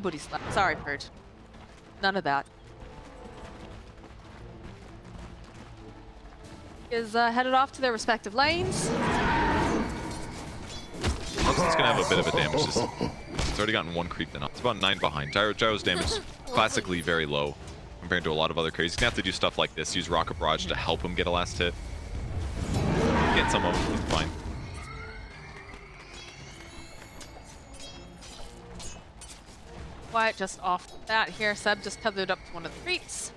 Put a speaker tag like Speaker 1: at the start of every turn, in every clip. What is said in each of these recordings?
Speaker 1: booty slap. Sorry, Purge. None of that. Is headed off to their respective lanes.
Speaker 2: Rosan's gonna have a bit of a damage system. It's already gotten one creep then. It's about 9 behind. Gyro's damage is classically very low compared to a lot of other carries. He's gonna have to do stuff like this. Use Rocket Barrage to help him get a last hit. Get some of them. He's fine.
Speaker 1: Quiet just off that here. Seb just tethered up to one of the creeps.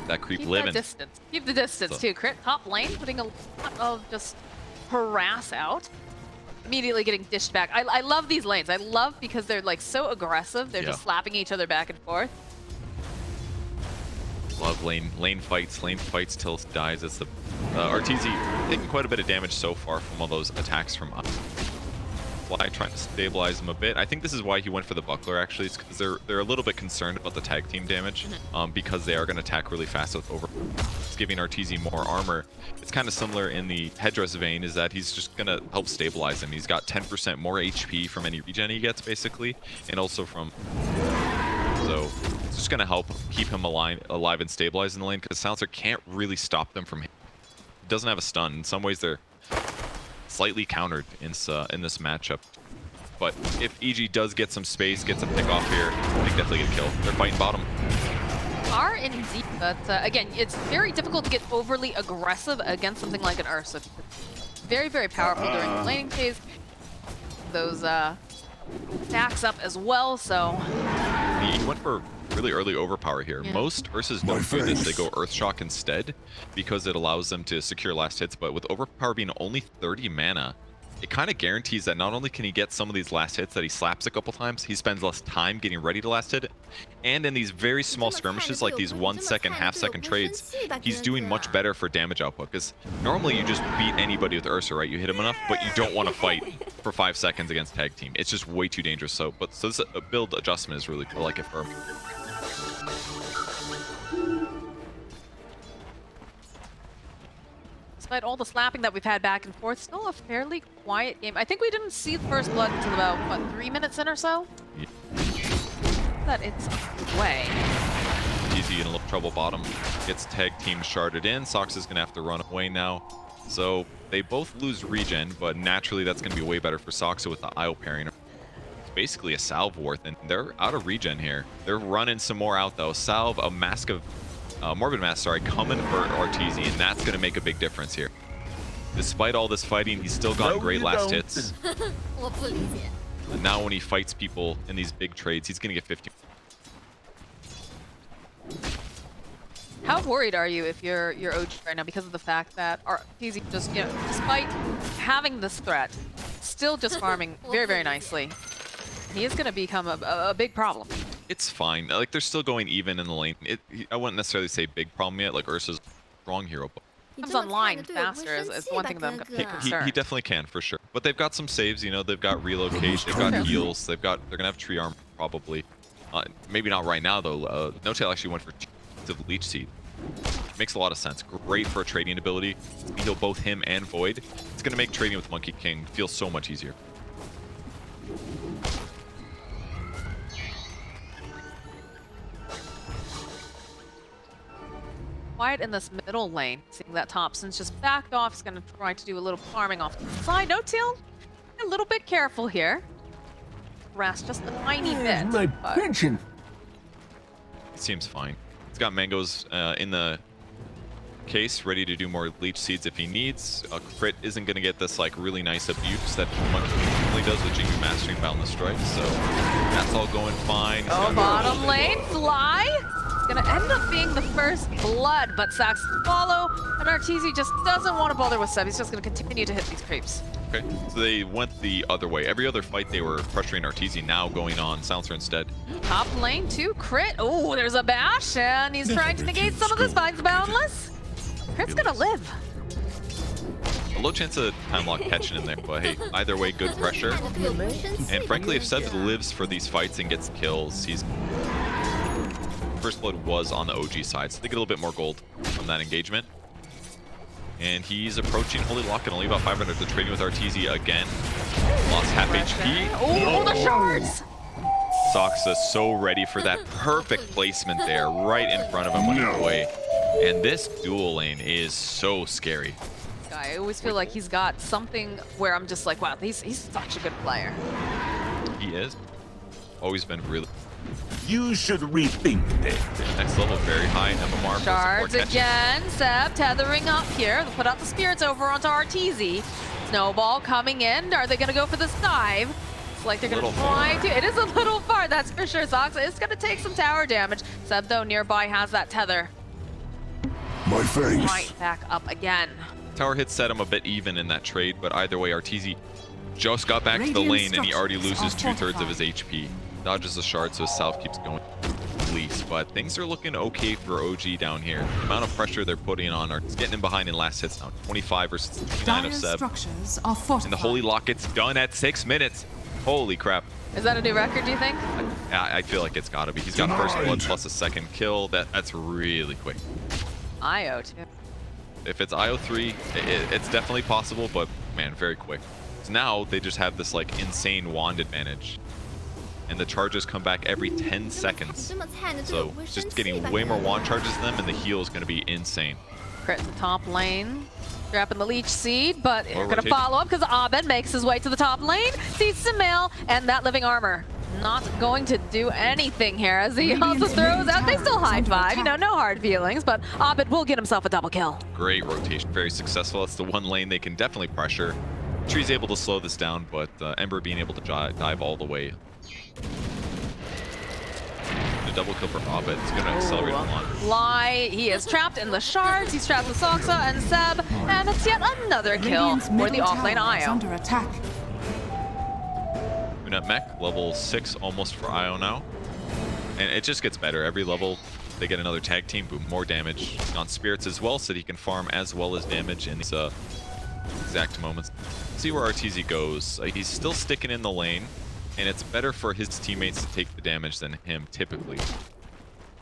Speaker 2: That creep
Speaker 1: Keep
Speaker 2: living.
Speaker 1: that distance. Keep the distance too. Crit top lane, putting a lot of just harass out. Immediately getting dished back. I love these lanes. I love because they're like so aggressive. They're just slapping each other back and forth.
Speaker 2: Love lane fights till it dies. It's the Arteezy taking quite a bit of damage so far from all those attacks from us. Fly trying to stabilize him a bit. I think this is why he went for the buckler actually. It's because they're a little bit concerned about the tag team damage because they are going to attack really fast with over. It's giving Arteezy more armor. It's kind of similar in the headdress vein, is that he's just going to help stabilize him. He's got 10% more HP from any regen he gets basically, and also from. So it's just going to help keep him alive and stabilize in the lane because Silencer can't really stop them from. He doesn't have a stun. In some ways they're slightly countered in this matchup. But if EG does get some space, gets a pick off here, they can definitely get a kill. They're fighting bottom.
Speaker 1: Are indeed, but again, it's very difficult to get overly aggressive against something like an Ursa. Very, very powerful during the laning phase. Those stacks up as well, so.
Speaker 2: He went for really early overpower here. Most Ursas don't do this. They go Earthshock instead because it allows them to secure last hits, but with overpower being only 30 mana, it kind of guarantees that not only can he get some of these last hits that he slaps a couple times, he spends less time getting ready to last hit it. And in these very small skirmishes, like these 1 second, half-second trades, he's doing much better for damage output. Because normally you just beat anybody with Ursa, right? You hit him enough, but you don't want to fight for 5 seconds against tag team. It's just way too dangerous. So this build adjustment is really cool. I like it for him.
Speaker 1: Despite all the slapping that we've had back and forth, still a fairly quiet game. I think we didn't see the first blood until about, what, 3 minutes in or so?
Speaker 2: Yeah.
Speaker 1: But it's way.
Speaker 2: Easy in a little trouble bottom. Gets tag team sharded in. Sox is going to have to run away now. So they both lose regen, but naturally that's going to be way better for Soxa with the IO pairing. It's basically a salve worth, and they're out of regen here. They're running some more out though. Salve, a mask of Morbid Mask, sorry, coming for Arteezy, and that's going to make a big difference here. Despite all this fighting, he's still got great last hits. And now when he fights people in these big trades, he's going to get 50.
Speaker 1: How worried are you if you're OG right now because of the fact that Arteezy just, you know, despite having this threat, still just farming very, very nicely. He is going to become a big problem.
Speaker 2: It's fine. Like, they're still going even in the lane. I wouldn't necessarily say big problem yet. Like, Ursa's a strong hero, but
Speaker 1: comes online faster is one thing that I'm concerned.
Speaker 2: he definitely can, for sure. But they've got some saves, you know, they've got relocate, they've got heals, they're gonna have tree armor probably. Maybe not right now though. No-Tail actually went for Leech Seed. Makes a lot of sense. Great for a trading ability. You heal both him and Void. It's gonna make trading with Monkey King feel so much easier.
Speaker 1: Quiet in this middle lane, seeing that Thompson's just backed off. He's going to try to do a little farming off the side. No-Tail, a little bit careful here. Harass just a tiny bit.
Speaker 3: My pension.
Speaker 2: It seems fine. He's got mangoes in the case, ready to do more leech seeds if he needs. Crit isn't going to get this like really nice abuse that Monkey does with Jingu Mastering Boundless Strike, so that's all going fine.
Speaker 1: Oh, bottom lane, Fly. Gonna end up being the first blood, but Sax follow, and Arteezy just doesn't want to bother with Seb. He's just gonna continue to hit these creeps.
Speaker 2: Okay, so they went the other way. Every other fight they were pressuring Arteezy, now going on Silencer instead.
Speaker 1: Top lane too, Crit. Oh, there's a bash, and he's trying to negate some of this. Finds Boundless. Crit's gonna live.
Speaker 2: A low chance of time lock catching in there, but hey, either way, good pressure. And frankly, if Seb lives for these fights and gets kills, he's... First blood was on the OG side, so they get a little bit more gold from that engagement. And he's approaching Holy Lock and only about 500. They're trading with Arteezy again. Lost half HP.
Speaker 1: Oh, the shards!
Speaker 2: Soxa so ready for that perfect placement there, right in front of him when he's away. And this dual lane is so scary.
Speaker 1: I always feel like he's got something where I'm just like, wow, he's such a good player.
Speaker 2: He is. Always been really...
Speaker 3: You should rethink that.
Speaker 2: Next level, very high MMR.
Speaker 1: Shards again. Seb tethering up here. They'll put out the spirits over onto Arteezy. Snowball coming in. Are they going to go for this dive? It's like they're going to try to. It is a little far, that's for sure. Soxa is going to take some tower damage. Seb, though, nearby has that tether.
Speaker 3: My face.
Speaker 1: Right back up again.
Speaker 2: Tower hits set him a bit even in that trade, but either way, Arteezy just got back to the lane and he already loses 2/3 of his HP. Dodges the shard, so his salve keeps going at least, but things are looking okay for OG down here. The amount of pressure they're putting on are getting in behind in last hits now. 25 versus 69 of Seb. And the Holy Lock gets done at 6 minutes. Holy crap.
Speaker 1: Is that a new record, do you think?
Speaker 2: I feel like it's gotta be. He's got first blood plus a second kill. That's really quick.
Speaker 1: IO too.
Speaker 2: If it's IO3, it's definitely possible, but man, very quick. So now they just have this like insane wand advantage. And the charges come back every 10 seconds. So just getting way more wand charges than them, and the heal is going to be insane.
Speaker 1: Crit the top lane. Trapping the leech seed, but they're going to follow up because Abed makes his way to the top lane. Sees SUMAIL and that living armor. Not going to do anything here as he also throws out. They still high five, you know, no hard feelings, but Abed will get himself a double kill.
Speaker 2: Great rotation, very successful. That's the one lane they can definitely pressure. Tree's able to slow this down, but Ember being able to dive all the way. The double kill for Abed is going to accelerate a lot.
Speaker 1: Lie, he is trapped in the shards. He's trapped with Soxa and Seb, and it's yet another kill for the offlane IO.
Speaker 4: Under attack.
Speaker 2: Mech, level 6 almost for IO now. And it just gets better. Every level, they get another tag team, boom, more damage on spirits as well, so that he can farm as well as damage in these exact moments. See where Arteezy goes. He's still sticking in the lane, and it's better for his teammates to take the damage than him, typically.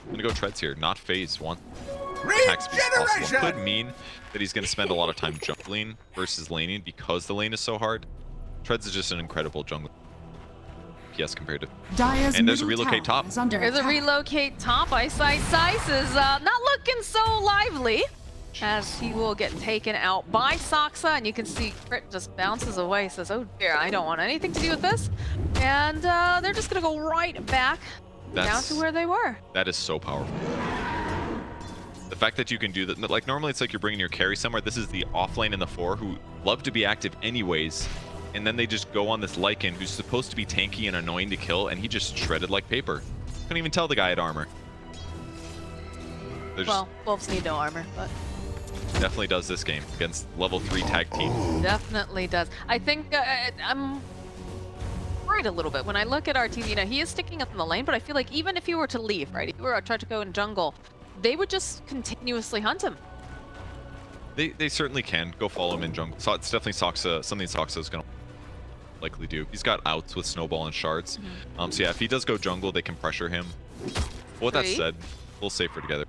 Speaker 2: I'm gonna go treads here, not phase one. Attack speed is possible. Could mean that he's gonna spend a lot of time jungling versus laning because the lane is so hard. Treads is just an incredible jungler. Yes, compared to. And there's a relocate top.
Speaker 1: There's a relocate top. Ice is not looking so lively as he will get taken out by Soxa, and you can see Crit just bounces away, says, oh dear, I don't want anything to do with this. And they're just gonna go right back down to where they were.
Speaker 2: That is so powerful. The fact that you can do that, like normally it's like you're bringing your carry somewhere. This is the offlane in the 4 who love to be active anyways. And then they just go on this Lycan who's supposed to be tanky and annoying to kill, and he just shredded like paper. Couldn't even tell the guy had armor.
Speaker 1: Well, wolves need no armor, but...
Speaker 2: Definitely does this game against level 3 tag team.
Speaker 1: Definitely does. I think I'm worried a little bit. When I look at Arteezy, you know, he is sticking up in the lane, but I feel like even if he were to leave, right, if he were to try to go in jungle, they would just continuously hunt him.
Speaker 2: They certainly can go follow him in jungle. So it's definitely Soxa, something Soxa is going to likely do. He's got outs with snowball and shards. So yeah, if he does go jungle, they can pressure him. But with that said, we'll safer together.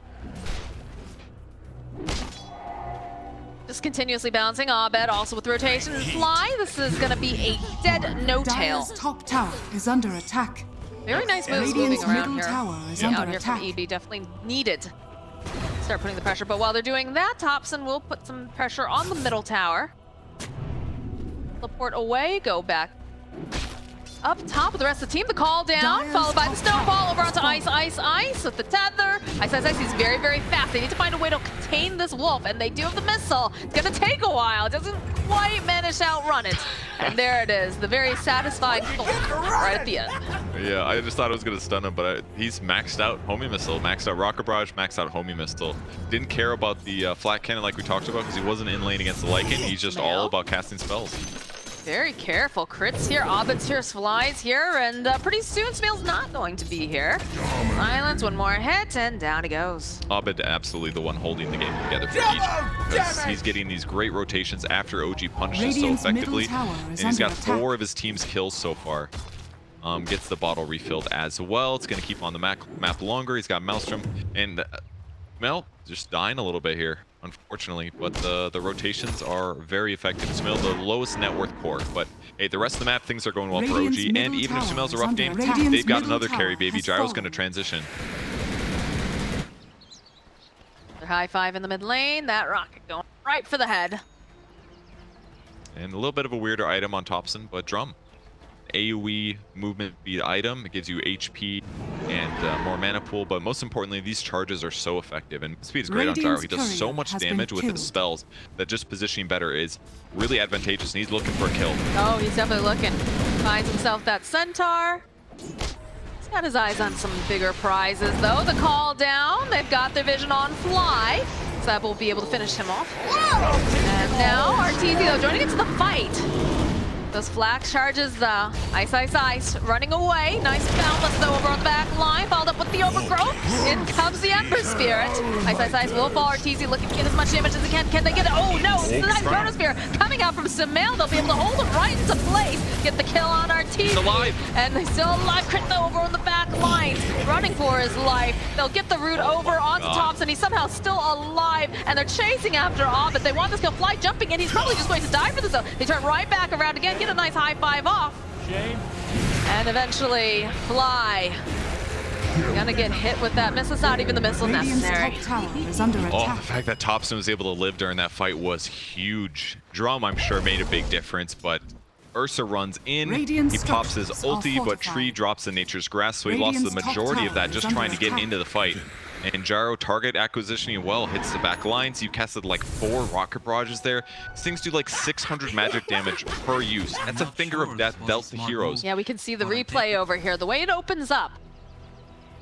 Speaker 1: Just continuously bouncing. Abed also with rotation and fly. This is going to be a dead no-tail.
Speaker 4: Top tower is under attack.
Speaker 1: Very nice moves moving around here.
Speaker 4: Tower is
Speaker 1: Out
Speaker 4: under
Speaker 1: here
Speaker 4: attack.
Speaker 1: from EB, definitely needed. Start putting the pressure, but while they're doing that, Topson will put some pressure on the middle tower. Teleport away, go back up top with the rest of the team. The call down, followed by the snowball over onto Ice with the tether. Ice is very, very fast. They need to find a way to contain this wolf, and they do have the missile. It's gonna take a while. It doesn't quite manage to outrun it. And there it is, the very satisfying right at the end.
Speaker 2: Yeah, I just thought it was gonna stun him, but he's maxed out homing missile, maxed out rocket barrage, maxed out homing missile. Didn't care about the flat cannon like we talked about because he wasn't in lane against the Lycan. He's just all about casting spells.
Speaker 1: Very careful. Crits here, Abed's here, flies here, and pretty soon SUMAIL's not going to be here. Silence, one more hit, and down he goes.
Speaker 2: Abed absolutely the one holding the game together for each, because he's getting these great rotations after OG punishes so effectively, and he's got 4 of his team's kills so far. Gets the bottle refilled as well. It's going to keep on the map longer. He's got Maelstrom, and SUMAIL just dying a little bit here, unfortunately, but the rotations are very effective. SUMAIL, the lowest net worth core, but hey, the rest of the map, things are going well for OG, and even if SUMAIL's a rough game, they've got another carry, baby. Gyro's going to transition.
Speaker 1: High five in the mid lane, that rocket going right for the head.
Speaker 2: And a little bit of a weirder item on Thompson, but Drum. AoE movement speed item. It gives you HP and more mana pool, but most importantly, these charges are so effective. And speed is great on Gyro. He does so much damage with his spells that just positioning better is really advantageous, and he's looking for a kill.
Speaker 1: Oh, he's definitely looking. Finds himself that centaur. He's got his eyes on some bigger prizes, though. The call down. They've got their vision on Fly. So that will be able to finish him off. And now Arteezy, though, joining into the fight. Those flash charges, ice, running away. Nice boundless, though, over on the back line. Followed up with the overgrowth. In comes the Ember Spirit. Ice will fall. Arteezy looking to get as much damage as he can. Can they get it? Oh, no. It's the nice Chrono Spear coming out from SUMAIL. They'll be able to hold him right into place. Get the kill on Arteezy.
Speaker 2: He's alive.
Speaker 1: And he's still alive. Crit, though, over on the back line. Running for his life. They'll get the root over onto Thompson. He's somehow still alive. And they're chasing after Ovid. They want this kill. Fly jumping in. He's probably just going to die for this, though. They turn right back around again. Get a nice high five off.
Speaker 5: Shame.
Speaker 1: And eventually, Fly gonna get hit with that missile. It's not even the missile necessary.
Speaker 2: Oh, the fact that Thompson was able to live during that fight was huge. Drum, I'm sure, made a big difference, but Ursa runs in, he pops his ulti, but Tree drops the Nature's Grass, so he lost the majority of that just trying to get into the fight. And Gyro target acquisitioning well, hits the back lines. You casted like 4 rocket barrages there. These things do like 600 magic damage per use. That's a finger of death dealt to heroes.
Speaker 1: Yeah, we can see the replay over here. The way it opens up,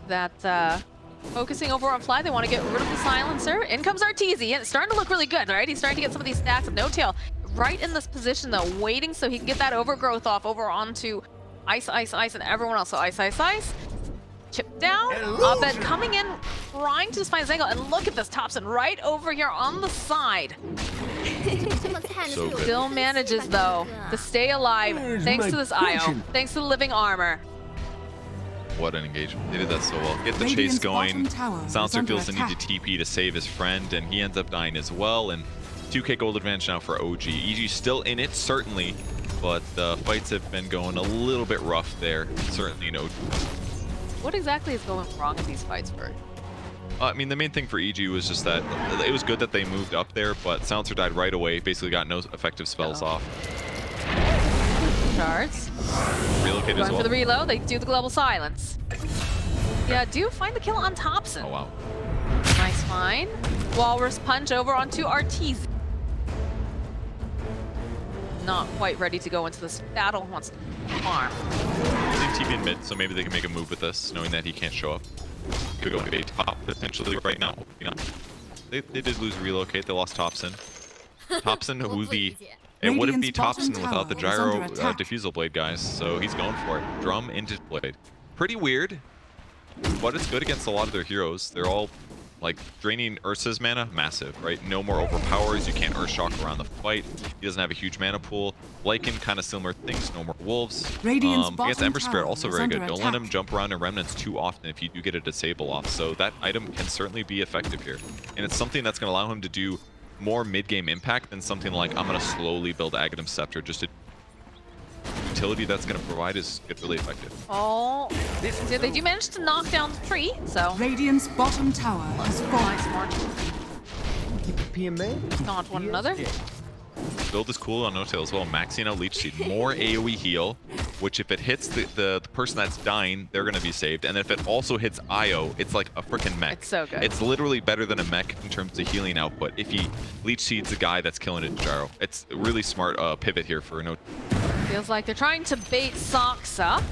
Speaker 1: that focusing over on Fly, they want to get rid of the silencer. In comes Arteezy, and it's starting to look really good, right? He's starting to get some of these stacks of No Tail. Right in this position, though, waiting so he can get that overgrowth off over onto Ice, and everyone else. So Ice. Chip down. Abed coming in, trying to find his angle. And look at this, Thompson right over here on the side.
Speaker 2: So good.
Speaker 1: Still manages, though, to stay alive thanks to this IO, thanks to the living armor.
Speaker 2: What an engagement. They did that so well. Get the chase going. Silencer feels the need to TP to save his friend, and he ends up dying as well. And 2k gold advantage now for OG. EG still in it, certainly, but the fights have been going a little bit rough there. Certainly no.
Speaker 1: What exactly is going wrong in these fights, Bert?
Speaker 2: I mean, the main thing for EG was just that it was good that they moved up there, but Silencer died right away. Basically got no effective spells off.
Speaker 1: Shards.
Speaker 2: Relocate as
Speaker 1: Going
Speaker 2: well.
Speaker 1: for the reload. They do the global silence. Yeah, do find the kill on Thompson.
Speaker 2: Oh, wow.
Speaker 1: Nice find. Walrus punch over onto Arteezy. Not quite ready to go into this battle. Wants to farm.
Speaker 2: TP in mid, so maybe they can make a move with this, knowing that he can't show up. Could go A top potentially right now. They did lose relocate. They lost Thompson. Thompson, who it wouldn't be Thompson without the gyro diffusal blade, guys. So he's going for it. Drum into blade. Pretty weird, but it's good against a lot of their heroes. They're all like draining Ursa's mana, massive, right? No more overpowers. You can't Earth Shock around the fight. He doesn't have a huge mana pool. Lycan, kind of similar things. No more wolves. Against Ember Spirit, also very good. Don't let him jump around in remnants too often if you do get a disable off. So that item can certainly be effective here, and it's something that's going to allow him to do more mid-game impact than something like I'm going to slowly build Aghanim Scepter. Just a utility that's going to provide is really effective.
Speaker 1: Oh, they do manage to knock down the tree, so.
Speaker 4: Radiant's bottom tower has fallen.
Speaker 1: Nice march. Taunt one another.
Speaker 2: Build is cool on No Tail as well. Maxing out Leech Seed. More AoE heal, which if it hits the person that's dying, they're going to be saved. And if it also hits IO, it's like a freaking mech.
Speaker 1: It's so good.
Speaker 2: It's literally better than a mech in terms of healing output. If he Leech Seed's a guy that's killing it, Gyro. It's a really smart pivot here for No.
Speaker 1: Feels like they're trying to bait Saksa.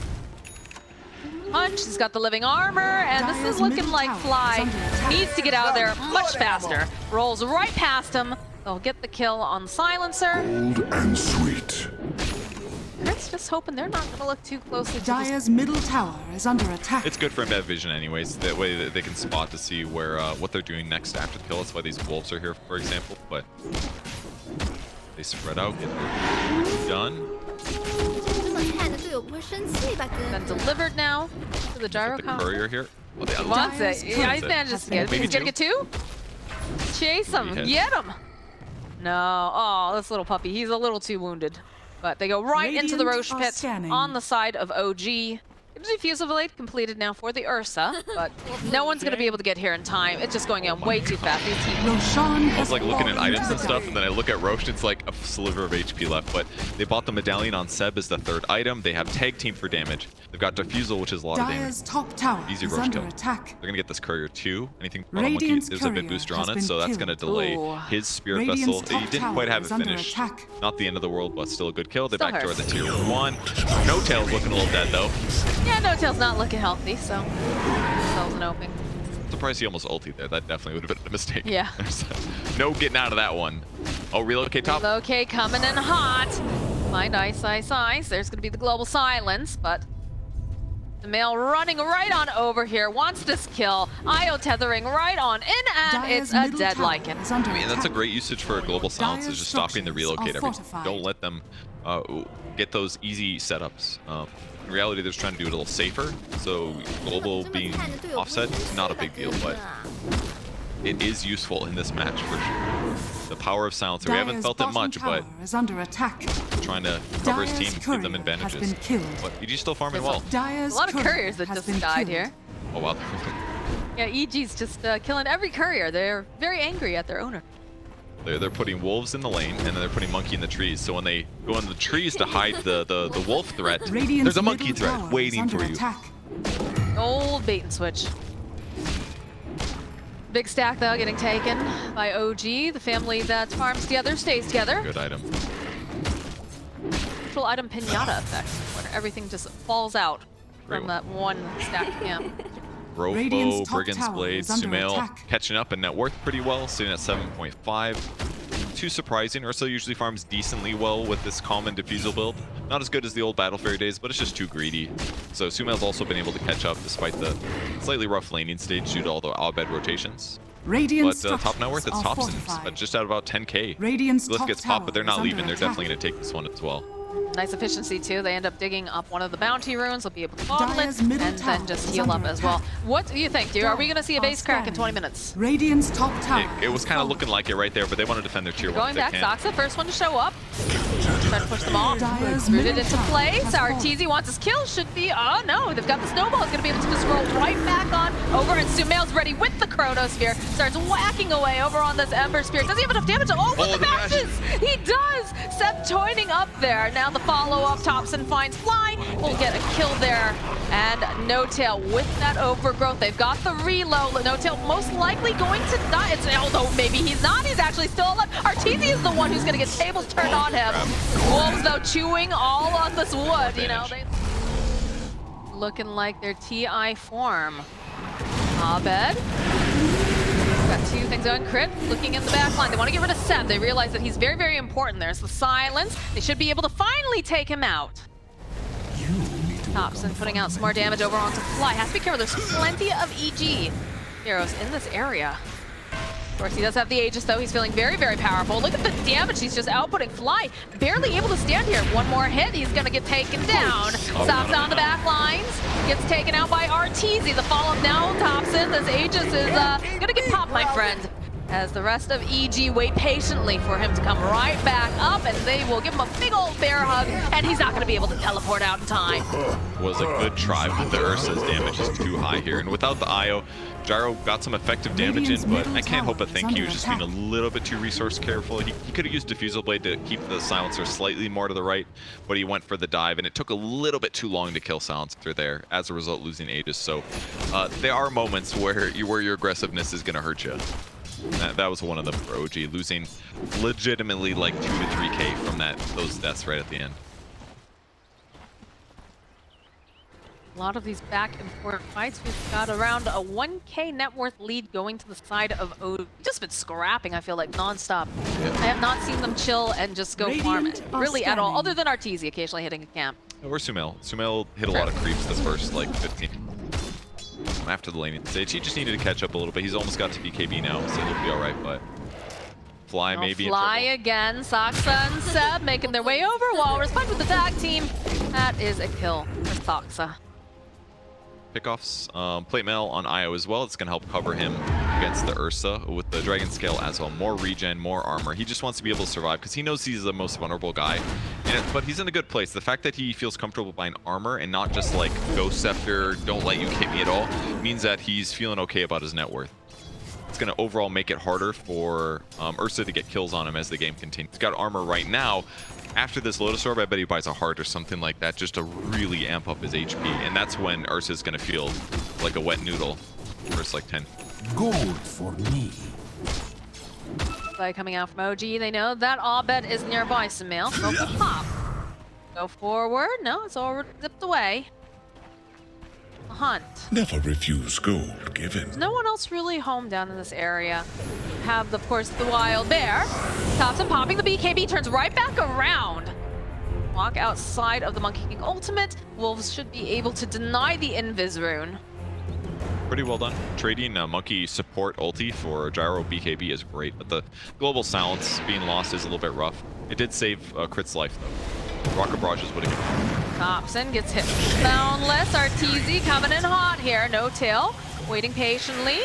Speaker 1: Punch, he's got the living armor, and this is looking like Fly needs to get out of there much faster. Rolls right past him. They'll get the kill on Silencer.
Speaker 3: Old and sweet.
Speaker 1: Let's just hoping they're not going to look too closely to
Speaker 4: Dire's middle tower is under attack.
Speaker 2: It's good for him to have vision anyways. That way that they can spot to see where what they're doing next after the kill. That's why these wolves are here, for example. But they spread out, get their done.
Speaker 1: Then delivered now to the gyro
Speaker 2: The courier here. Well, the
Speaker 1: He
Speaker 2: other
Speaker 1: wants
Speaker 2: one.
Speaker 1: it. Yeah, he manages to get it.
Speaker 2: Maybe
Speaker 1: He's gonna get two? Chase him.
Speaker 2: Maybe
Speaker 1: Get him. No. Oh, this little puppy. He's a little too wounded. But they go right into the
Speaker 4: Radiant
Speaker 1: Roche
Speaker 4: are
Speaker 1: pit
Speaker 4: scanning.
Speaker 1: on the side of OG. Diffusal blade completed now for the Ursa, but no one's gonna be able to get here in time. It's just going in way too fast. These teams.
Speaker 4: Roshan
Speaker 2: I was like looking at
Speaker 4: fallen
Speaker 2: items
Speaker 4: to
Speaker 2: and
Speaker 4: the
Speaker 2: stuff,
Speaker 4: dark.
Speaker 2: and then I look at Roshan, it's like a sliver of HP left, but they bought the medallion on Seb as the third item. They have tag team for damage. They've got diffusal, which is a lot of damage.
Speaker 4: Dire's top tower
Speaker 2: Easy
Speaker 4: is
Speaker 2: Roche
Speaker 4: under
Speaker 2: kill.
Speaker 4: attack.
Speaker 2: They're gonna get this courier too. Anything on a monkey,
Speaker 4: Radiant's
Speaker 2: there's a big
Speaker 4: courier
Speaker 2: booster
Speaker 4: has
Speaker 2: on it,
Speaker 4: been
Speaker 2: so that's gonna
Speaker 4: killed.
Speaker 2: delay
Speaker 1: Ooh.
Speaker 2: his spirit
Speaker 4: Radiant's
Speaker 2: vessel. He
Speaker 4: top
Speaker 2: didn't quite have
Speaker 4: tower
Speaker 2: it
Speaker 4: is under
Speaker 2: finished.
Speaker 4: attack.
Speaker 2: Not the end of the world, but still a good kill. They
Speaker 1: Still
Speaker 2: backdoor the
Speaker 1: hurts.
Speaker 2: tier 1. No Tail's looking a little dead though.
Speaker 1: Yeah, No Tail's not looking healthy, so Tail's an open.
Speaker 2: Surprised he almost ultied there. That definitely would have been a mistake.
Speaker 1: Yeah.
Speaker 2: No getting out of that one. Oh, relocate top.
Speaker 1: Okay, coming in hot. Find ice, ice, ice. There's gonna be the global silence, but SUMAIL running right on over here, wants this kill. IO tethering right on in, and
Speaker 4: Dire's
Speaker 1: it's a
Speaker 4: middle
Speaker 1: dead
Speaker 4: tower
Speaker 1: Lycan.
Speaker 4: is under
Speaker 2: I mean, that's a
Speaker 4: attack.
Speaker 2: great usage for a global silence, is
Speaker 4: Dire's
Speaker 2: just stopping the
Speaker 4: structures
Speaker 2: relocate
Speaker 4: are
Speaker 2: every.
Speaker 4: fortified.
Speaker 2: Don't let them get those easy setups. In reality, they're just trying to do it a little safer. So global being offset, not a big deal, but it is useful in this match for sure. The power of silencer. We haven't
Speaker 4: Dire's
Speaker 2: felt it
Speaker 4: bottom
Speaker 2: much, but
Speaker 4: tower is under attack.
Speaker 2: trying to cover his
Speaker 4: Dire's
Speaker 2: team, give them
Speaker 4: courier has
Speaker 2: advantages.
Speaker 4: been killed.
Speaker 2: But EG's still farming
Speaker 1: There's
Speaker 2: well.
Speaker 4: Dire's
Speaker 1: A lot of
Speaker 4: courier
Speaker 1: couriers that
Speaker 4: has
Speaker 1: just
Speaker 4: been
Speaker 1: died
Speaker 4: killed.
Speaker 1: here.
Speaker 2: Oh wow.
Speaker 1: Yeah, EG's just killing every courier. They're very angry at their owner.
Speaker 2: They're putting wolves in the lane, and then they're putting monkey in the trees. So when they go in the trees to hide the wolf threat,
Speaker 4: Radiant's
Speaker 2: there's a monkey
Speaker 4: middle tower
Speaker 2: threat
Speaker 4: is
Speaker 2: waiting
Speaker 4: under
Speaker 2: for you.
Speaker 4: attack.
Speaker 1: Old bait and switch. Big stack though getting taken by OG. The family that farms together stays together.
Speaker 2: Good item.
Speaker 1: Neutral item pinata effect, where everything just falls out
Speaker 2: Great
Speaker 1: from
Speaker 2: one.
Speaker 1: that one stack camp.
Speaker 2: Rofo,
Speaker 4: Radiant's top
Speaker 2: Brigand's
Speaker 4: tower
Speaker 2: Blade,
Speaker 4: is under
Speaker 2: SUMAIL
Speaker 4: attack.
Speaker 2: catching up in net worth pretty well, sitting at 7.5. Too surprising. Ursa usually farms decently well with this common diffusal build. Not as good as the old Battle Fairy days, but it's just too greedy. So SUMAIL's also been able to catch up despite the slightly rough laning stage due to all the Abed rotations.
Speaker 4: Radiant
Speaker 2: But top net worth, it's
Speaker 4: structures are
Speaker 2: Thompson's,
Speaker 4: fortified.
Speaker 2: but just at about 10k.
Speaker 4: Radiant's
Speaker 2: Let's
Speaker 4: top
Speaker 2: get popped, but they're
Speaker 4: tower
Speaker 2: not
Speaker 4: is
Speaker 2: leaving.
Speaker 4: under
Speaker 2: They're
Speaker 4: attack.
Speaker 2: definitely going to take this one as well.
Speaker 1: Nice efficiency too. They end up digging up one of the bounty runes. They'll be able to bottle it
Speaker 4: Dire's middle
Speaker 1: and then
Speaker 4: tower
Speaker 1: just
Speaker 4: is
Speaker 1: heal up
Speaker 4: under
Speaker 1: as well.
Speaker 4: attack.
Speaker 1: What do you think, dude? Are we going to see a
Speaker 4: Dire's
Speaker 1: base crack in 20
Speaker 4: scanning.
Speaker 1: minutes?
Speaker 4: Radiant's top tower.
Speaker 2: It was
Speaker 4: is
Speaker 2: kind of
Speaker 4: fallen.
Speaker 2: looking like it right there, but they want to defend their tier 1
Speaker 1: Going
Speaker 2: if they
Speaker 1: back,
Speaker 2: can.
Speaker 1: Soxa, first one to show up. Try to push them off.
Speaker 4: Dire's
Speaker 1: Rooted
Speaker 4: middle
Speaker 1: into
Speaker 4: tower
Speaker 1: place.
Speaker 4: has fallen.
Speaker 1: Arteezy wants his kill. Should be. Oh no, they've got the snowball. He's gonna be able to just roll right back on over, and SUMAIL's ready with the chronosphere. Starts whacking away over on this ember spear. Does he have enough damage? Oh, with
Speaker 2: Oh,
Speaker 1: the
Speaker 2: the
Speaker 1: matches! He does. Seb toining up there. Now the follow up. Thompson finds Fly. Will get a kill there, and No Tail with that overgrowth. They've got the reload. No Tail most likely going to die. It's, although maybe he's not. He's actually still alive. Arteezy is the one who's gonna get tables turned on him. Wolves though chewing all on this wood, you know. They looking like their TI form. Abed. Got two things going. Crit looking in the back line. They want to get rid of Seb. They realize that he's very, very important. There's the silence. They should be able to finally take him out. Thompson putting out some more damage over onto Fly. Has to be careful. There's plenty of EG heroes in this area. Of course, he does have the Aegis, though. He's feeling very, very powerful. Look at the damage he's just outputting. Fly, barely able to stand here. One more hit, he's going to get taken down. Stops on the back lines. Gets taken out by Arteezy. The follow-up now, Thompson. This Aegis is going to get popped, my friend. As the rest of EG wait patiently for him to come right back up, and they will give him a big old bear hug, and he's not going to be able to teleport out in time.
Speaker 2: Was a good try, but the Ursa's damage is too high here. And without the IO, Gyro got some effective damage in, but I can't help but think he was just being a little bit too resource careful. He could have used Diffusal Blade to keep the Silencer slightly more to the right, but he went for the dive, and it took a little bit too long to kill Silencer there, as a result losing Aegis. So there are moments where your aggressiveness is going to hurt you. That was one of them for OG, losing legitimately like 2 to 3k from those deaths right at the end.
Speaker 1: A lot of these back and forth fights. We've got around a 1k net worth lead going to the side of OG. Just been scrapping, I feel like, non-stop.
Speaker 2: Yeah.
Speaker 1: I have not seen them chill and just go farm it,
Speaker 4: Radiant
Speaker 1: really at all,
Speaker 4: are
Speaker 1: other than Arteezy occasionally hitting a camp.
Speaker 2: Or SUMAIL. SUMAIL hit a lot of creeps the first like 15. After the laning stage, he just needed to catch up a little bit. He's almost got to BKB now, so he'll be all right. But Fly may be in
Speaker 1: Fly
Speaker 2: trouble.
Speaker 1: again. Soxa and Seb making their way over. Walrus punch with the tag team. That is a kill for Soxa.
Speaker 2: pickoffs. Plate mail on Io as well. It's going to help cover him against the Ursa with the Dragon Scale as well. More regen, more armor. He just wants to be able to survive because he knows he's the most vulnerable guy. But he's in a good place. The fact that he feels comfortable buying armor and not just like Ghost Scepter, don't let you hit me at all, means that he's feeling okay about his net worth. It's going to overall make it harder for Ursa to get kills on him as the game continues. He's got armor right now. After this Lotus Orb, I bet he buys a heart or something like that just to really amp up his HP. And that's when Ursa's going to feel like a wet noodle. First like 10.
Speaker 3: Gold for me.
Speaker 1: By coming out from OG, they know that Abed is nearby. SUMAIL, smoke the pop. Go forward. No, it's already zipped away. A hunt.
Speaker 3: Never refuse gold given.
Speaker 1: There's no one else really home down in this area. Have, of course, the wild bear. Thompson popping the BKB, turns right back around. Walk outside of the Monkey King ultimate. Wolves should be able to deny the Invis rune.
Speaker 2: Pretty well done. Trading Monkey support ulti for Gyro BKB is great, but the global silence being lost is a little bit rough. It did save Crit's life, though. Rocket barrages would have given.
Speaker 1: Thompson gets hit. Boundless. Arteezy coming in hot here. No tail. Waiting patiently.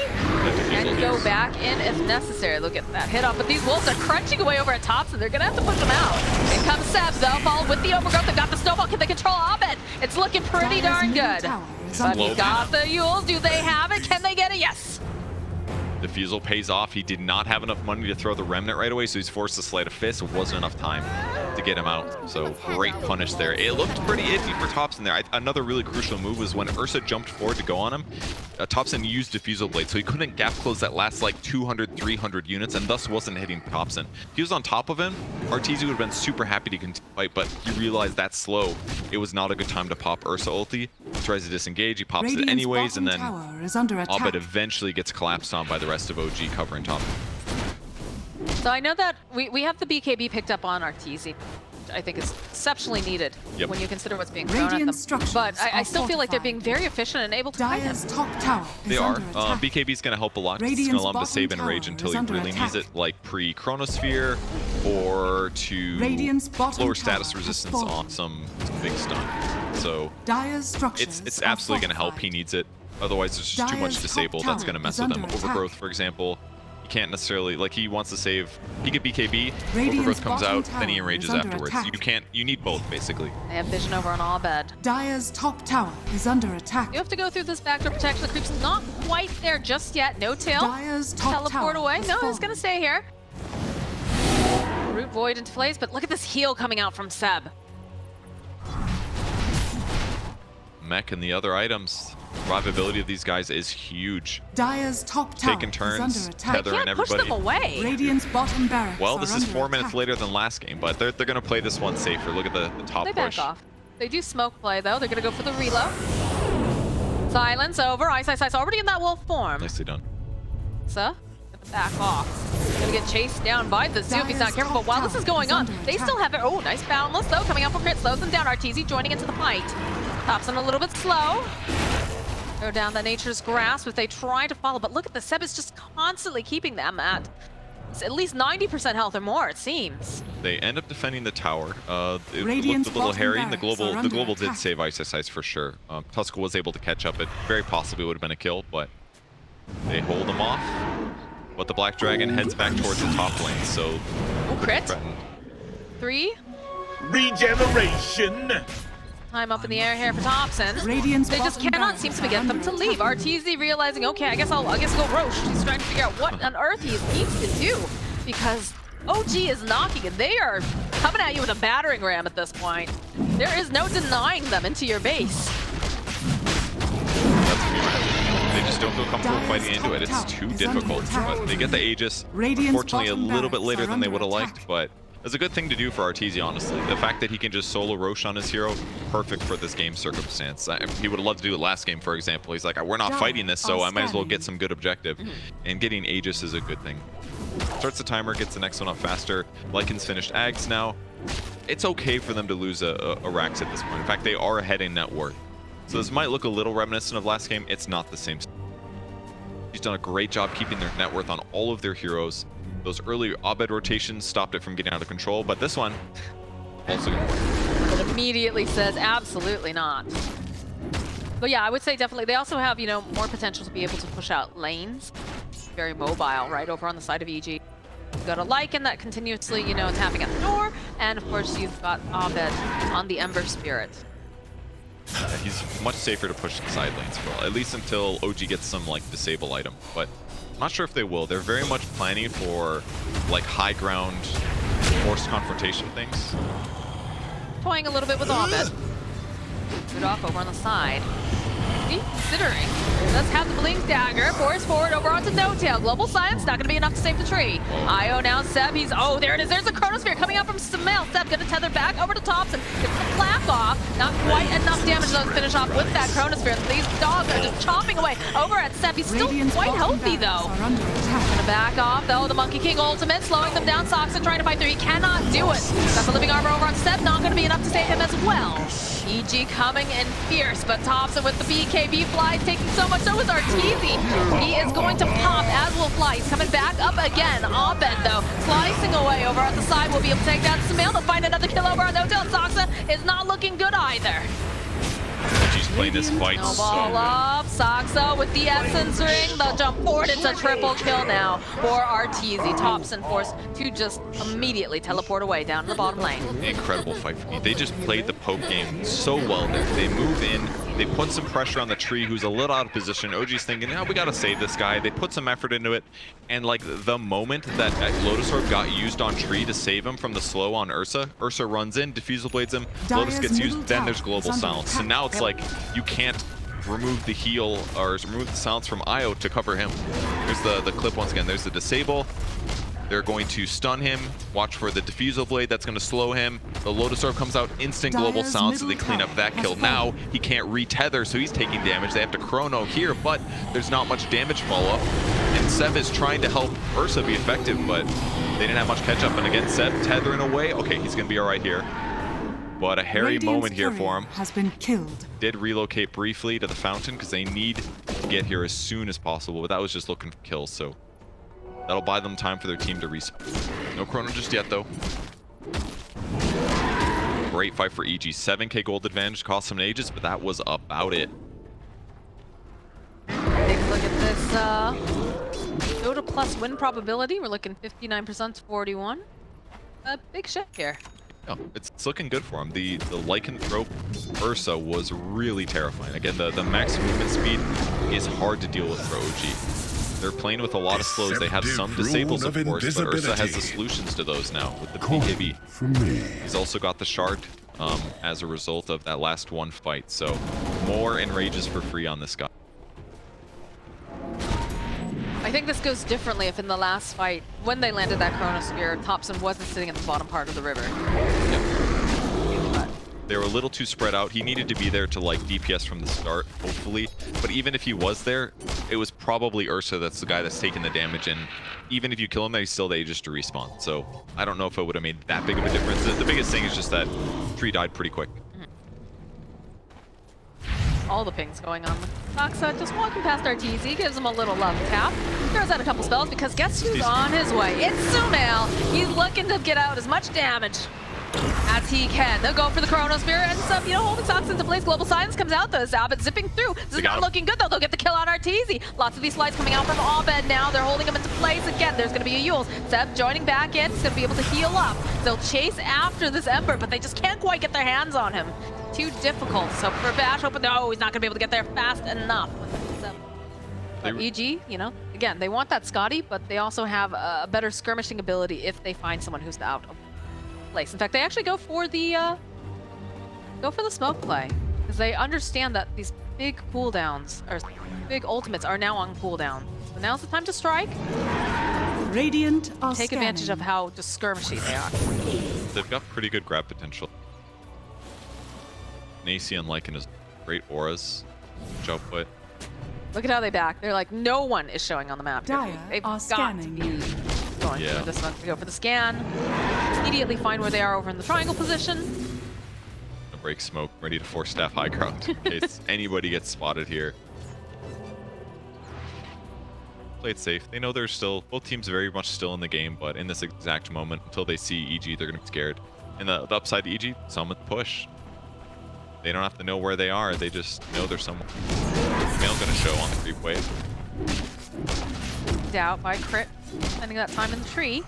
Speaker 1: And go back in if necessary. Look at that hit off. But these wolves are crunching away over at Thompson. They're going to have to push them out. In comes Seb, though. Followed with the overgrowth. They've got the snowball. Can they control Abed? It's looking pretty darn good. But he got the Yule. Do they have it? Can they get it? Yes.
Speaker 2: Defusal pays off. He did not have enough money to throw the Remnant right away, so he's forced to Sleight of Fist. It wasn't enough time to get him out. So great punish there. It looked pretty iffy for Thompson there. Another really crucial move was when Ursa jumped forward to go on him. Thompson used Defusal Blade, so he couldn't gap close that last like 200, 300 units, and thus wasn't hitting Thompson. If he was on top of him, Arteezy would have been super happy to continue fight, but he realized that slow. It was not a good time to pop Ursa ulti. He tries to disengage, he pops it anyways, and then Abed eventually gets collapsed on by the rest of OG covering top.
Speaker 1: So I know that we have the BKB picked up on Arteezy. I think is exceptionally needed when you consider what's being thrown at them. But I still feel like they're being very efficient and able to fight him.
Speaker 2: They are. BKB is going to help a lot. It's going to lump a save and rage until he really needs it, like pre-Chronosphere or to lower status resistance on some big stun. So it's absolutely going to help. He needs it. Otherwise, there's just too much disabled that's going to mess with him. Overgrowth, for example. Can't necessarily, like, he wants to save, he could BKB, Overgrowth comes out, then he enrages afterwards. You need both, basically.
Speaker 1: They have vision over on Abed.
Speaker 4: Dire's top tower is under attack.
Speaker 1: You have to go through this backdoor protection. The creep's not quite there just yet. No tail.
Speaker 4: Dire's top
Speaker 1: Teleport away. No, he's gonna stay here. Root Void into place, but look at this heal coming out from Seb.
Speaker 2: Mech and the other items. Survivability of these guys is huge.
Speaker 4: Dire's top tower
Speaker 2: taking turns, tethering everybody.
Speaker 1: Push them away.
Speaker 4: Radiant's bottom barracks
Speaker 2: well, this is 4 minutes later than last game, but they're going to play this one safer. Look at the top
Speaker 1: they
Speaker 2: push.
Speaker 1: Back off. They do smoke play, though. They're going to go for the reload. Silence over. Ice already in that wolf form.
Speaker 2: Nicely done.
Speaker 1: So, back off. Gonna get chased down by the zoo if he's not careful. But while this is going on, they still have it. Oh, nice Boundless, though, coming out for crit. Slows them down. Arteezy joining into the fight. Thompson a little bit slow. Go down the Nature's Grasp if they try to follow. But look at the Seb is just constantly keeping them at least 90% health or more, it seems.
Speaker 2: They end up defending the tower. It looked a little hairy. The global did save Ice for sure. Tusk was able to catch up. It very possibly would have been a kill, but they hold them off. But the Black Dragon heads back towards the top lane, so...
Speaker 1: Crit. 3.
Speaker 3: Regeneration.
Speaker 1: Time up in the air here for Thompson. They just cannot seem to get them to leave. Arteezy realizing, okay, I guess I'll go Roche. He's trying to figure out what on earth he needs to do because OG is knocking and they are coming at you with a battering ram at this point. There is no denying them into your base.
Speaker 2: They just don't feel comfortable fighting into it. It's too difficult. But they get the Aegis, unfortunately a little bit later than they would have liked, but it's a good thing to do for Arteezy, honestly. The fact that he can just solo Roshan his hero, perfect for this game circumstance. He would have loved to do it last game, for example. He's like, we're not fighting this, so I might as well get some good objective. And getting Aegis is a good thing. Starts the timer, gets the next one up faster. Lycan's finished Ags now. It's okay for them to lose a Rax at this point. In fact, they are ahead in net worth. So this might look a little reminiscent of last game. It's not the same. He's done a great job keeping their net worth on all of their heroes. Those early Abed rotations stopped it from getting out of control, but this one also going to work.
Speaker 1: It immediately says absolutely not. But yeah, I would say definitely. They also have, you know, more potential to be able to push out lanes. Very mobile, right over on the side of EG. You've got a Lycan that continuously, you know, tapping at the door. And of course, you've got Abed on the Ember Spirit.
Speaker 2: He's much safer to push the side lanes for, at least until OG gets some like disable item. But I'm not sure if they will. They're very much planning for like high ground forced confrontation things.
Speaker 1: Toying a little bit with Abed. Good off over on the side. Considering, let's have the Blink Dagger force forward over onto No-Tail. Global Science, not gonna be enough to save the tree. Io now, Seb, he's, oh, there it is. There's a Chronosphere coming out from SUMAIL. Seb gonna tether back over to Thompson. Gets the flap off. Not quite enough damage though to finish off with that Chronosphere. These dogs are just chopping away over at Seb. He's still quite healthy though. Gonna back off though. The Monkey King ultimate, slowing them down. Soxa trying to fight through. He cannot do it. Got the living armor over on Seb. Not gonna be enough to save him as well. EG coming in fierce, but Thompson with the BKB flies, taking so much. So is Arteezy. He is going to pop, as will Fly. He's coming back up again. Abed, though, slicing away over at the side. Will be able to take down SUMAIL. They'll find another kill over on No-Tail. Soxa is not looking good either.
Speaker 2: She's playing this fight
Speaker 1: Snowball up, Soxa with the Essence Ring. They'll jump forward. It's a triple kill now for Arteezy. Thompson forced to just immediately teleport away down in the bottom lane.
Speaker 2: Incredible fight for me. They just played the poke game so well there. They move in, they put some pressure on the tree who's a little out of position. OG's thinking, yeah, we gotta save this guy. They put some effort into it, and like the moment that Lotus Orb got used on tree to save him from the slow on Ursa, Ursa runs in, Diffusal Blades him, Lotus gets used, then there's Global Silence. So now it's like you can't remove the heal or remove the silence from Io to cover him. There's the clip once again. There's the disable. They're going to stun him. Watch for the Diffusal Blade. That's going to slow him. The Lotus Orb comes out. Instant global silence, so they clean up that kill. Now he can't retether, so he's taking damage. They have to chrono here, but there's not much damage follow-up. And Seb is trying to help Ursa be effective, but they didn't have much catch-up. And again, Seb tethering away. Okay, he's going to be all right here. But a hairy moment here for him.
Speaker 4: Has been killed.
Speaker 2: Did relocate briefly to the fountain because they need to get here as soon as possible, but that was just looking for kills, so that'll buy them time for their team to respawn. No chrono just yet, though. Great fight for EG. 7k gold advantage, cost them Aegis, but that was about it.
Speaker 1: Take a look at this Dota plus win probability. We're looking 59% to 41. A big shift here.
Speaker 2: Oh, it's looking good for him. The lycanthrope Ursa was really terrifying. Again, the max movement speed is hard to deal with for OG. They're playing with a lot of slows. They have some disables, of course, but Ursa has the solutions to those now with the BKB. He's also got the shard as a result of that last one fight. So more enrages for free on this guy.
Speaker 1: I think this goes differently if in the last fight, when they landed that Chronosphere, Thompson wasn't sitting at the bottom part of the river.
Speaker 2: Yep. They were a little too spread out. He needed to be there to like DPS from the start, hopefully. But even if he was there, it was probably Ursa that's the guy that's taking the damage. And even if you kill him, he's still there just to respawn. So I don't know if it would have made that big of a difference. The biggest thing is just that tree died pretty quick.
Speaker 1: All the pings going on with Soxa, just walking past Arteezy, gives him a little love tap, throws out a couple spells because guess who's on his way? It's SUMAIL. He's looking to get out as much damage as he can. They'll go for the Chronosphere, and some, you know, holding Soxa into place. Global Silence comes out, though. Abed zipping through. This is not looking good, though. They'll get the kill on Arteezy. Lots of these slides coming out from Abed now. They're holding him into place again. There's going to be a Yules. Seb joining back in. He's going to be able to heal up. They'll chase after this Ember, but they just can't quite get their hands on him. Too difficult. So for Bash, hoping, oh, he's not going to be able to get there fast enough. But EG, you know, again, they want that Scotty, but they also have a better skirmishing ability if they find someone who's out of place. In fact, they actually go for the smoke play because they understand that these big cooldowns or big ultimates are now on cooldown. So now's the time to strike.
Speaker 4: Radiant are
Speaker 1: take advantage of how just skirmishy they are.
Speaker 2: They've got pretty good grab potential. Nacy and Lycan is great auras. Output.
Speaker 1: Look at how they back. They're like, no one is showing on the map. They've got to be going for this one. To go for the scan. Immediately find where they are over in the triangle position.
Speaker 2: Break smoke, ready to force staff high ground in case anybody gets spotted here. Play it safe. They know they're still, both teams very much still in the game, but in this exact moment, until they see EG, they're going to be scared. And the upside to EG, summon push. They don't have to know where they are. They just know there's someone. SUMAIL gonna show on the creep wave.
Speaker 1: Out by crit, spending that time in the tree.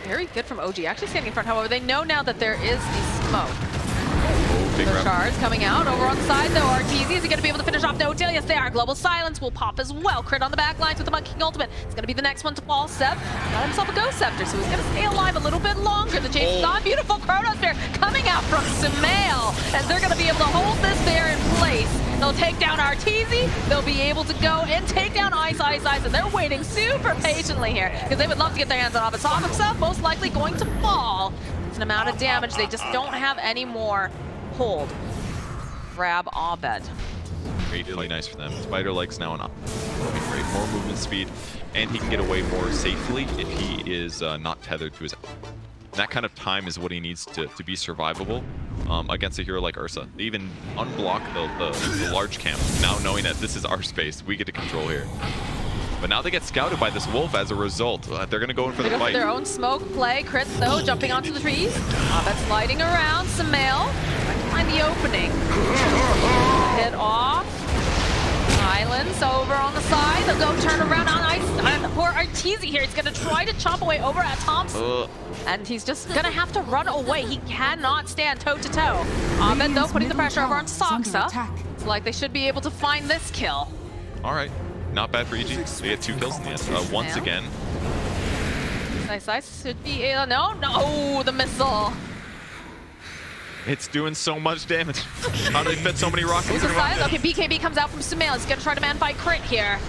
Speaker 1: Very good from OG. Actually standing in front, however, they know now that there is the smoke.
Speaker 2: Big
Speaker 1: The
Speaker 2: rep.
Speaker 1: shards coming out over on the side though. Arteezy, is he going to be able to finish off no tail? Yes, they are. Global Silence will pop as well. Crit on the back lines with the Monkey King ultimate. It's going to be the next one to fall. Seb got himself a Ghost Scepter, so he's going to stay alive a little bit longer. The chase is on. Beautiful Chronos Bear coming out from SUMAIL, as they're going to be able to hold this bear in place. They'll take down Arteezy. They'll be able to go and take down Ice, and they're waiting super patiently here because they would love to get their hands on Abed. Himself most likely going to fall. It's an amount of damage. They just don't have any more hold. Grab Abed.
Speaker 2: Really nice for them. Spider legs now on great. More movement speed, and he can get away more safely if he is not tethered to his. That kind of time is what he needs to be survivable against a hero like Ursa. They even unblock the large camp, now knowing that this is our space. We get to control here. But now they get scouted by this wolf as a result. They're going to go in for the fight.
Speaker 1: Their own smoke play. Crit though, jumping onto the trees. Abed sliding around. SUMAIL trying to find the opening. Hit off. Silence over on the side. They'll go turn around on Ice. Poor Arteezy here. He's going to try to chomp away over at Thompson. And he's just going to have to run away. He cannot stand toe-to-toe. Abed, though, putting the pressure over on Saksa. It's like they should be able to find this kill.
Speaker 2: All right. Not bad for EG. They get 2 kills in the end. Once again.
Speaker 1: Ice should be... no, the missile.
Speaker 2: It's doing so much damage. How do they fit so many rockets?
Speaker 1: Okay, BKB comes out from SUMAIL. He's going to try to man-fight crit here.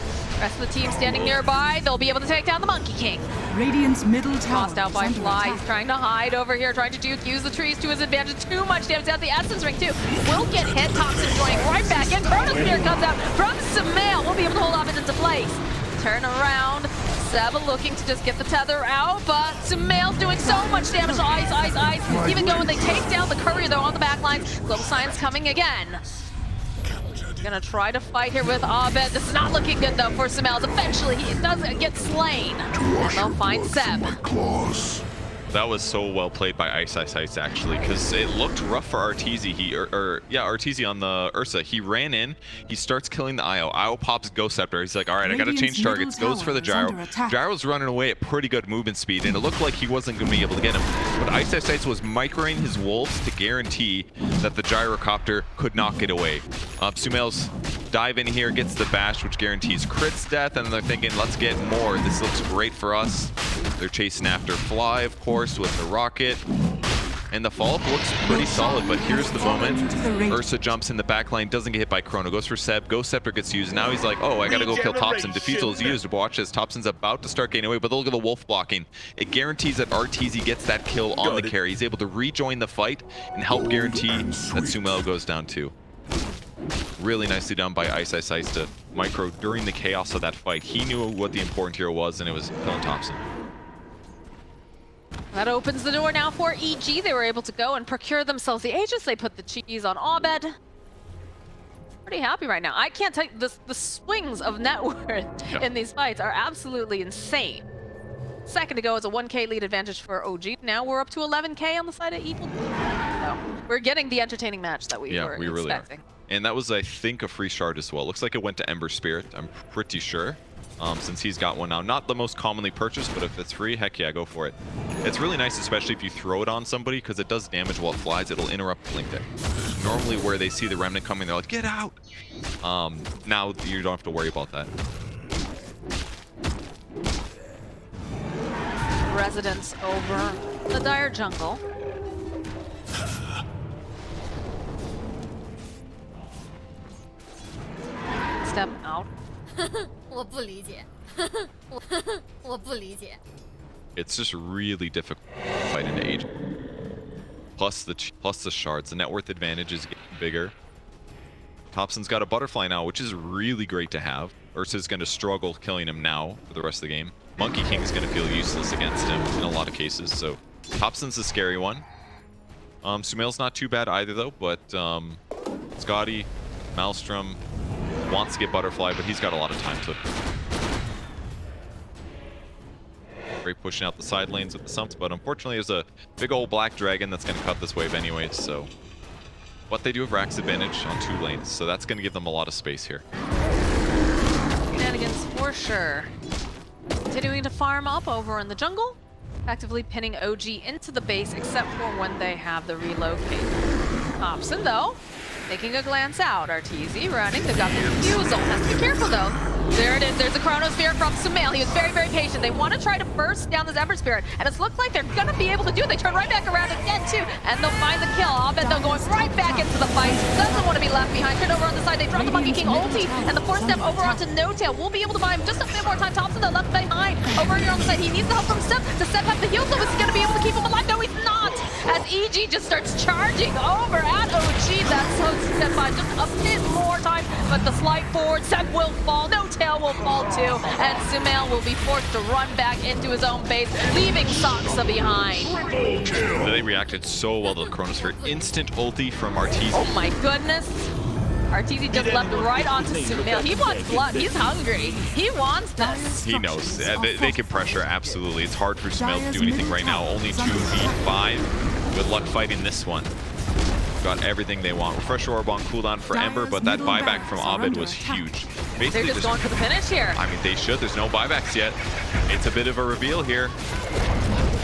Speaker 1: Rest of the team standing nearby. They'll be able to take down the Monkey King.
Speaker 4: Radiant's middle tower
Speaker 1: Tossed out by Fly. He's trying to hide over here, trying to juke, use the trees to his advantage. Too much damage out the Essence Ring, too. Will get hit. Thompson joining right back in. Chronos Spear comes out from SUMAIL. We'll be able to hold off it into place. Turn around. Seb looking to just get the tether out, but SUMAIL's doing so much damage to Ice. Even going, they take down the courier, though, on the back lines. Global Science coming again. Gonna try to fight here with Abed. This is not looking good, though, for SUMAIL. Eventually, he does get slain. And they'll find Seb.
Speaker 2: That was so well played by Ice, actually, because it looked rough for Arteezy. Arteezy on the Ursa. He ran in, he starts killing the IO. IO pops Ghost Scepter. He's like, all right, I gotta change targets. Goes for the Gyro. Gyro's running away at pretty good movement speed, and it looked like he wasn't gonna be able to get him. But Ice was microing his wolves to guarantee that the Gyrocopter could not get away. SUMAIL's dive in here, gets the bash, which guarantees Crit's death, and they're thinking, let's get more. This looks great for us. They're chasing after Fly, of course, with the rocket. And the follow-up looks pretty solid, but here's the moment. Ursa jumps in the backline, doesn't get hit by Chrono, goes for Seb, Ghost Scepter gets used. Now he's like, oh, I gotta go kill Thompson. Defusal is used. Watch this, Thompson's about to start getting away, but look at the wolf blocking. It guarantees that Arteezy gets that kill on the carry. He's able to rejoin the fight and help guarantee that SUMAIL goes down too. Really nicely done by Ice to micro during the chaos of that fight. He knew what the important hero was, and it was killing Thompson.
Speaker 1: That opens the door now for EG. They were able to go and procure themselves the Aegis. They put the cheese on Abed. Pretty happy right now. I can't tell you, the swings of net worth in these fights are absolutely insane. Second to go is a 1K lead advantage for OG. Now we're up to 11K on the side of Evil. So we're getting the entertaining match that we were
Speaker 2: really
Speaker 1: expecting.
Speaker 2: Are. And that was, I think, a free shard as well. Looks like it went to Ember Spirit, I'm pretty sure. Since he's got one now. Not the most commonly purchased, but if it's free, heck yeah, go for it. It's really nice, especially if you throw it on somebody, because it does damage while it flies. It'll interrupt Blink Deck. Normally where they see the Remnant coming, they're like, get out! Now you don't have to worry about that.
Speaker 1: Residents over the Dire Jungle. Step out.
Speaker 2: It's just really difficult to fight into Age. Plus the shards. The net worth advantage is getting bigger. Thompson's got a butterfly now, which is really great to have. Ursa's going to struggle killing him now for the rest of the game. Monkey King is going to feel useless against him in a lot of cases. So Thompson's the scary one. SUMAIL's not too bad either though, but Scotty, Maelstrom wants to get butterfly, but he's got a lot of time to. Great pushing out the side lanes with the sumps, but unfortunately there's a big old black dragon that's going to cut this wave anyways, so But they do have Rack's advantage on 2 lanes, so that's going to give them a lot of space here.
Speaker 1: Shenanigans for sure. Continuing to farm up over in the jungle, actively pinning OG into the base, except for when they have the relocate. Thompson, though, taking a glance out. Arteezy running. They've got the refusal. Has to be careful, though. There it is. There's a Chronosphere from SUMAIL. He was very, very patient. They want to try to burst down this Ember Spirit, and it's looked like they're going to be able to do it. They turn right back around again, too, and they'll find the kill. I'll bet they're going right back into the fight. Doesn't want to be left behind. Turn over on the side. They drop the Monkey King ulti, and the 4-step over onto No-Tail. We'll be able to buy him just a bit more time. Thompson, though, left behind. Over here on the side, he needs the help from Steph to set up the heal, so is he going to be able to keep him alive? No, he's not! As EG just starts charging over at OG. That's so step by just a bit more time, but the slide forward, Seb will fall, No-Tail will fall too, and SUMAIL will be forced to run back into his own base, leaving Saksa behind.
Speaker 2: They reacted so well to the Chronosphere. Instant ulti from Arteezy.
Speaker 1: Oh my goodness. Arteezy just leapt right onto SUMAIL. He wants blood. He's hungry. He wants this.
Speaker 2: He knows. They can pressure, absolutely. It's hard for SUMAIL to do anything right now. Only 2v5. Good luck fighting this one. Got everything they want. Refresh Orb on cooldown for Ember, but that buyback from Abed was huge. Basically,
Speaker 1: They're just going for the finish here.
Speaker 2: I mean, they should. There's no buybacks yet. It's a bit of a reveal here.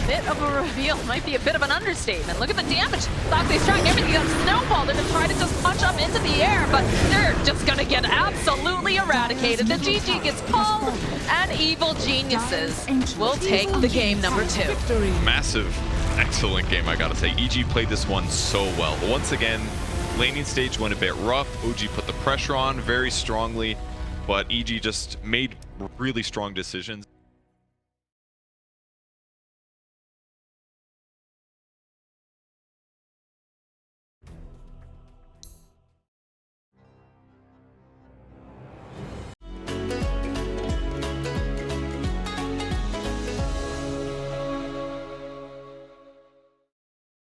Speaker 1: Bit of a reveal might be a bit of an understatement. Look at the damage. Foxy's trying everything on Snowball. They're going to try to just punch up into the air, but they're just going to get absolutely eradicated. The GG gets called, and Evil Geniuses will take the game number 2.
Speaker 2: Massive, excellent game, I gotta say. EG played this one so well. Once again, laning stage went a bit rough. OG put the pressure on very strongly, but EG just made really strong decisions.